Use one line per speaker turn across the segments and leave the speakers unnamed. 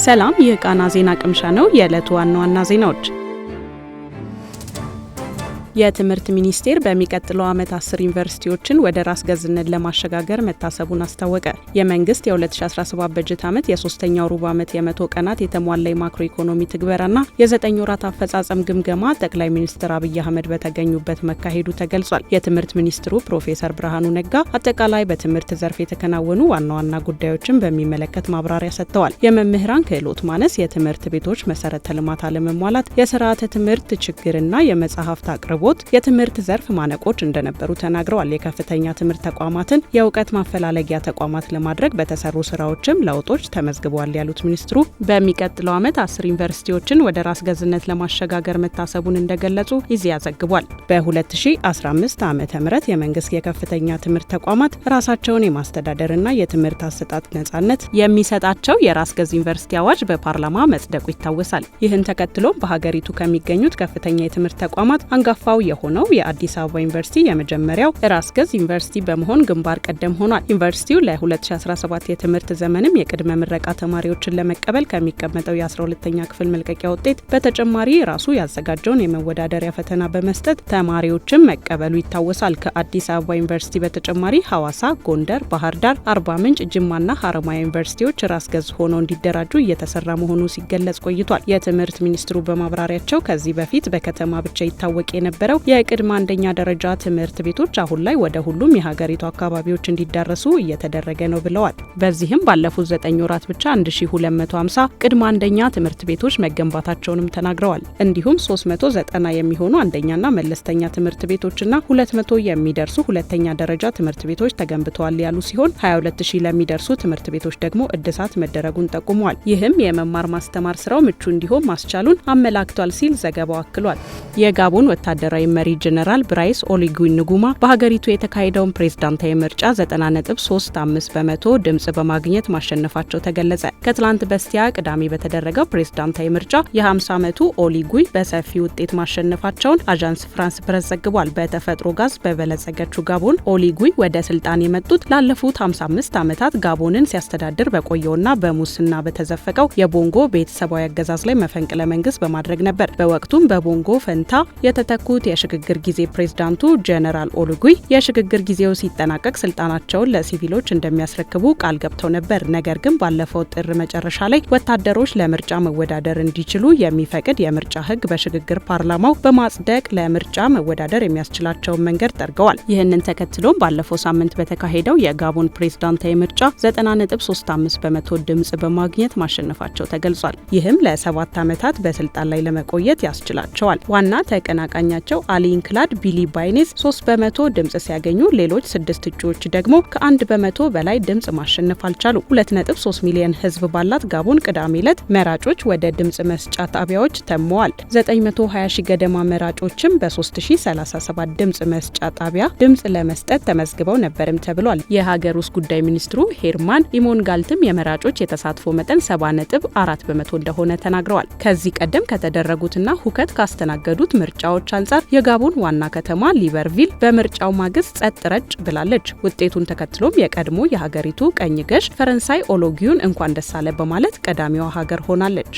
ሰላም የቃና ዜና ቅምሻ ነው። የዕለቱ ዋና ዜናዎች። የትምህርት ሚኒስቴር በሚቀጥለው ዓመት 10 ዩኒቨርሲቲዎችን ወደ ራስ ገዝነት ለማሸጋገር መታሰቡን አስታወቀ። የመንግስት የ2017 በጀት ዓመት የሶስተኛው ሩብ ዓመት የ100 ቀናት የተሟላ የማክሮ ኢኮኖሚ ትግበራና የ9 ወራት አፈጻጸም ግምገማ ጠቅላይ ሚኒስትር አብይ አህመድ በተገኙበት መካሄዱ ተገልጿል። የትምህርት ሚኒስትሩ ፕሮፌሰር ብርሃኑ ነጋ አጠቃላይ በትምህርት ዘርፍ የተከናወኑ ዋና ጉዳዮችን በሚመለከት ማብራሪያ ሰጥተዋል። የመምህራን ክህሎት ማነስ፣ የትምህርት ቤቶች መሰረተ ልማት አለመሟላት፣ የስርዓተ ትምህርት ችግርና የመጽሐፍት አቅርቦት የትምህርት ዘርፍ ማነቆች እንደነበሩ ተናግረዋል። የከፍተኛ ትምህርት ተቋማትን የእውቀት ማፈላለጊያ ተቋማት ለማድረግ በተሰሩ ስራዎችም ለውጦች ተመዝግበዋል ያሉት ሚኒስትሩ በሚቀጥለው ዓመት 10 ዩኒቨርሲቲዎችን ወደ ራስ ገዝነት ለማሸጋገር መታሰቡን እንደገለጹ ኢዜአ ዘግቧል። በ2015 ዓ.ም የመንግስት የከፍተኛ ትምህርት ተቋማት ራሳቸውን የማስተዳደርና የትምህርት አሰጣጥ ነጻነት የሚሰጣቸው የራስ ገዝ ዩኒቨርሲቲ አዋጅ በፓርላማ መጽደቁ ይታወሳል። ይህን ተከትሎም በሀገሪቱ ከሚገኙት ከፍተኛ የትምህርት ተቋማት አንጋፋው የሆነው የአዲስ አበባ ዩኒቨርሲቲ የመጀመሪያው ራስ ገዝ ዩኒቨርሲቲ በመሆን ግንባር ቀደም ሆኗል። ዩኒቨርሲቲው ለ2017 የትምህርት ዘመንም የቅድመ ምረቃ ተማሪዎችን ለመቀበል ከሚቀመጠው የ12ኛ ክፍል መልቀቂያ ውጤት በተጨማሪ ራሱ ያዘጋጀውን የመወዳደሪያ ፈተና በመስጠት ተማሪዎችን መቀበሉ ይታወሳል። ከአዲስ አበባ ዩኒቨርሲቲ በተጨማሪ ሐዋሳ፣ ጎንደር፣ ባህር ዳር፣ አርባ ምንጭ፣ ጅማና ሀረማያ ዩኒቨርሲቲዎች ራስ ገዝ ሆነው እንዲደራጁ እየተሰራ መሆኑ ሲገለጽ ቆይቷል። የትምህርት ሚኒስትሩ በማብራሪያቸው ከዚህ በፊት በከተማ ብቻ ይታወቅ የነበረው የቅድመ አንደኛ ደረጃ ትምህርት ቤቶች አሁን ላይ ወደ ሁሉም የሀገሪቱ አካባቢዎች እንዲዳረሱ እየተደረገ ነው ብለዋል። በዚህም ባለፉት 9 ወራት ብቻ 1250 ቅድመ አንደኛ ትምህርት ቤቶች መገንባታቸውንም ተናግረዋል። እንዲሁም 390 የሚሆኑ አንደኛና መለስተኛ ትምህርት ቤቶችና 200 የሚደርሱ ሁለተኛ ደረጃ ትምህርት ቤቶች ተገንብተዋል ያሉ ሲሆን 22000 ለሚደርሱ ትምህርት ቤቶች ደግሞ እድሳት መደረጉን ጠቁመዋል። ይህም የመማር ማስተማር ስራው ምቹ እንዲሆን ማስቻሉን አመላክቷል ሲል ዘገባው አክሏል። የጋቦን ወታደራዊ መሪ ጀነራል ብራይስ ኦሊጉይ ንጉማ በሀገሪቱ የተካሄደውን ፕሬዝዳንታዊ ምርጫ 90.35 በመቶ ድምጽ በማግኘት ማሸነፋቸው ተገለጸ። ከትላንት በስቲያ ቅዳሜ በተደረገው ፕሬዝዳንታዊ ምርጫ የ50 ዓመቱ ኦሊጉይ በሰፊ ውጤት ማሸነፋቸውን አዣንስ ፍራንስ ፕረስ ዘግቧል። በተፈጥሮ ጋዝ በበለጸገችው ጋቦን ኦሊጉይ ወደ ስልጣን የመጡት ላለፉት 55 ዓመታት ጋቦንን ሲያስተዳድር በቆየውና በሙስና በተዘፈቀው የቦንጎ ቤተሰባዊ አገዛዝ ላይ መፈንቅለ መንግስት በማድረግ ነበር። በወቅቱም በቦንጎ ፈንታ የተተኩት የሽግግር ጊዜ ፕሬዝዳንቱ ጀነራል ኦሊጉይ የሽግግር ጊዜው ሲጠናቀቅ ስልጣናቸውን ለሲቪሎች እንደሚያስረክቡ ቃል ገብተው ነበር። ነገር ግን ባለፈው ጥር መጨረሻ ላይ ወታደሮች ለምርጫ መወዳደር እንዲችሉ የሚፈቅድ የምርጫ ህግ በሽግግር ፓርላማው በማጽደቅ ለምርጫ መወዳደር የሚያስችላቸውን መንገድ ጠርገዋል። ይህንን ተከትሎም ባለፈው ሳምንት በተካሄደው የጋቦን ፕሬዝዳንታዊ ምርጫ 90.35 በመቶ ድምጽ በማግኘት ማሸነፋቸው ተገልጿል። ይህም ለ7 ዓመታት በስልጣን ላይ ለመቆየት ያስችላቸዋል። ዋና ተቀናቃኛቸው አሊ ኢንክላድ ቢሊ ባይኔስ 3 በመቶ ድምጽ ሲያገኙ ሌሎች 6 እጩዎች ደግሞ ከ1 በመቶ በላይ ድምጽ ማሸነፍ አልቻሉ። 2.3 ሚሊዮን ህዝብ ባላት ጋቦን ቅዳሜ ዕለት መራጮች ወደ ድምጽ መስጫ ጣቢያዎች ተመዋል። 920 ሺህ ገደማ መራጮችም በ3037 ድምጽ መስጫ ጣቢያ ድምጽ ለመስጠት ተመዝግበው ነበርም ተብሏል። የሀገር ውስጥ ጉዳይ ሚኒስትሩ ሄርማን ኢሞንጋልትም የመራጮች የተሳትፎ መጠን 70.4 በመቶ እንደሆነ ተናግረዋል። ከዚህ ቀደም ከተደረጉትና ሁከት ካስተናገዱት ምርጫዎች አንጻር የጋቦን ዋና ከተማ ሊበርቪል በምርጫው ማግስት ጸጥ ረጭ ብላለች። ውጤቱን ተከትሎም የቀድሞ የሀገሪቱ ቀኝ ገዥ ፈረንሳይ ኦሎጊዩን እንኳን ደስ አለ በማለት ቀዳሚዋ ሀገር ሆናለች።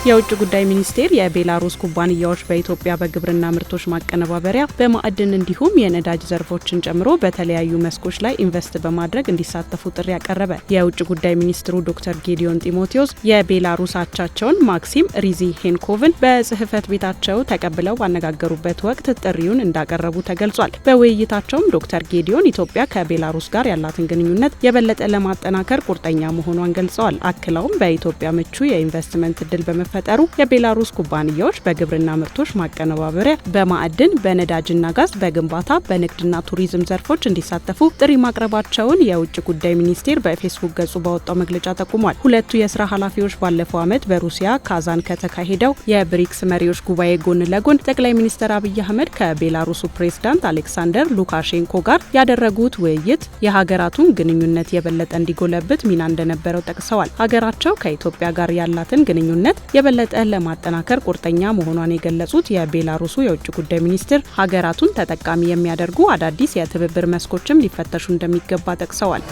የውጭ ጉዳይ ሚኒስቴር የቤላሩስ ኩባንያዎች በኢትዮጵያ በግብርና ምርቶች ማቀነባበሪያ፣ በማዕድን እንዲሁም የነዳጅ ዘርፎችን ጨምሮ በተለያዩ መስኮች ላይ ኢንቨስት በማድረግ እንዲሳተፉ ጥሪ ያቀረበ። የውጭ ጉዳይ ሚኒስትሩ ዶክተር ጌዲዮን ጢሞቴዎስ የቤላሩስ አቻቸውን ማክሲም ሪዚሄንኮቭን በጽህፈት ቤታቸው ተቀብለው ባነጋገሩበት ወቅት ጥሪውን እንዳቀረቡ ተገልጿል። በውይይታቸውም ዶክተር ጌዲዮን ኢትዮጵያ ከቤላሩስ ጋር ያላትን ግንኙነት የበለጠ ለማጠናከር ቁርጠኛ መሆኗን ገልጸዋል። አክለውም በኢትዮጵያ ምቹ የኢንቨስትመንት እድል ፈጠሩ የቤላሩስ ኩባንያዎች በግብርና ምርቶች ማቀነባበሪያ፣ በማዕድን፣ በነዳጅና ጋዝ፣ በግንባታ፣ በንግድና ቱሪዝም ዘርፎች እንዲሳተፉ ጥሪ ማቅረባቸውን የውጭ ጉዳይ ሚኒስቴር በፌስቡክ ገጹ ባወጣው መግለጫ ጠቁሟል። ሁለቱ የስራ ኃላፊዎች ባለፈው ዓመት በሩሲያ ካዛን ከተካሄደው የብሪክስ መሪዎች ጉባኤ ጎን ለጎን ጠቅላይ ሚኒስትር አብይ አህመድ ከቤላሩሱ ፕሬዝዳንት አሌክሳንደር ሉካሼንኮ ጋር ያደረጉት ውይይት የሀገራቱን ግንኙነት የበለጠ እንዲጎለብት ሚና እንደነበረው ጠቅሰዋል። ሀገራቸው ከኢትዮጵያ ጋር ያላትን ግንኙነት የበለጠ ለማጠናከር ቁርጠኛ መሆኗን የገለጹት የቤላሩሱ የውጭ ጉዳይ ሚኒስትር ሀገራቱን ተጠቃሚ የሚያደርጉ አዳዲስ የትብብር መስኮችም ሊፈተሹ እንደሚገባ ጠቅሰዋል።